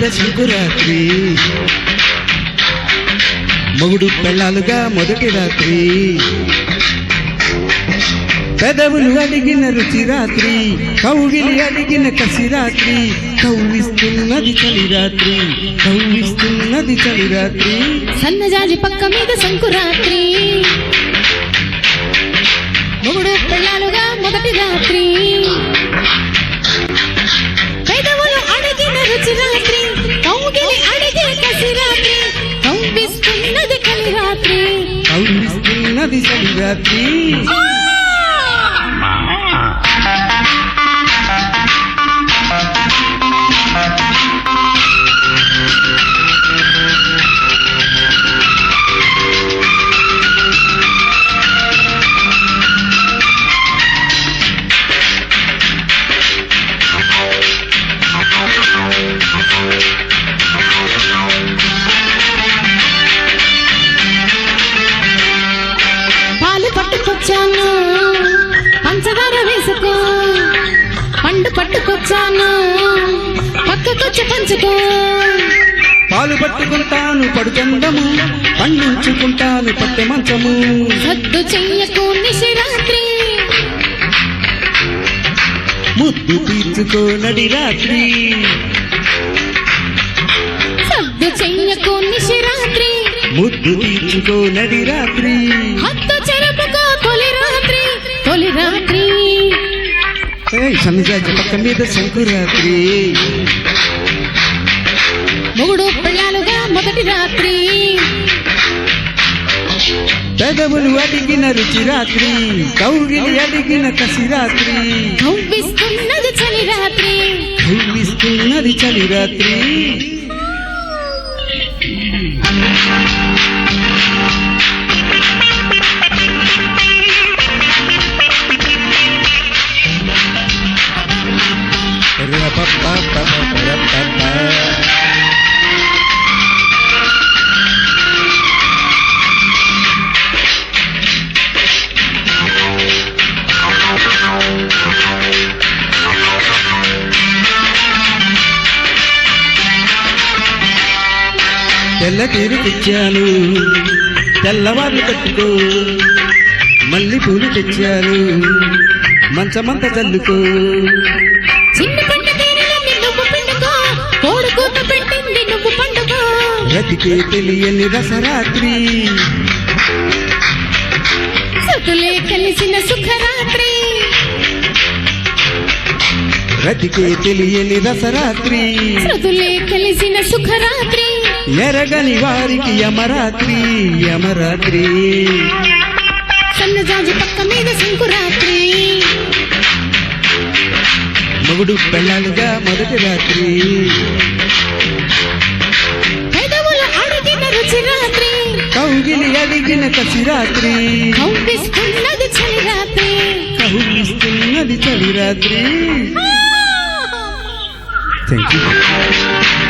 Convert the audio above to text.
మీద సంకురాత్రి మొగుడు పెళ్ళాలుగా మొదటి రాత్రి పెదవులు అడిగిన రుచి రాత్రి కౌగిలి అడిగిన కసి రాత్రి కౌవిస్తున్నది చలి రాత్రి కౌవిస్తున్నది చలి రాత్రి సన్నజాజి పక్క మీద సంకురాత్రి మొగుడు పెళ్ళాలుగా మొదటి రాత్రి పెదవులు అడిగిన రుచి రాత్రి కౌగిలి అడిగిన కసి రాత్రి కౌవిస్తున్నది చలి రాత్రి కౌవిస్తున్నది చలి రాత్రి పాలు పట్టుకొచ్చాను పంచదార వేసుకో పండు పట్టుకొచ్చాను పక్కకొచ్చి పంచుకో పాలు పట్టుకుంటాను పడుచందము పండించుకుంటాను పట్టె మంచము సద్దు చెయ్యకు నిశిరాత్రి ముద్దు తీర్చుకో నడి రాత్రి సద్దు చెయ్యకు నిశిరాత్రి ముద్దు తీర్చుకో నడి రాత్రి హద్దు చెరపుకో తొలి రాత్రి తొలి రాత్రి సన్నజాజి పక్క మీద సంకురాత్రి మొగుడు పెళ్ళాలుగా మొదటి రాత్రి పెదవులు అడిగిన రుచి రాత్రి కౌగిలి అడిగిన కసి రాత్రి కవ్విస్తున్నది చలి రాత్రి కవ్విస్తున్నది చలి రాత్రి తెల్ల తీరు తెచ్చాను తెల్లవారు కట్టుకో మళ్ళీ పూలు తెచ్చాను మంచమంత చల్లుకో చిన్న పంట తీరలన్నీ నువ్వు పిండుకో కోడు కూత పెట్టింది నువ్వు పండుకో రతికే తెలియని రసరాత్రి సతులే కలిసిన సుఖరాత్రి రతికే తెలియని రసరాత్రి సతులే కలిసిన సుఖరాత్రి ఎరగని వారికి యమరాత్రి యమరాత్రి సన్నజాజి పక్క మీద సంకురాత్రి మొగుడు పెళ్ళాలుగా మొదటి రాత్రి పెదవులు అడిగిన రుచి రాత్రి కౌగిలి అడిగిన కసి రాత్రి కవ్విస్తున్నది చలి రాత్రి కౌగిస్తున్నది చలి రాత్రి థ్యాంక్ యూ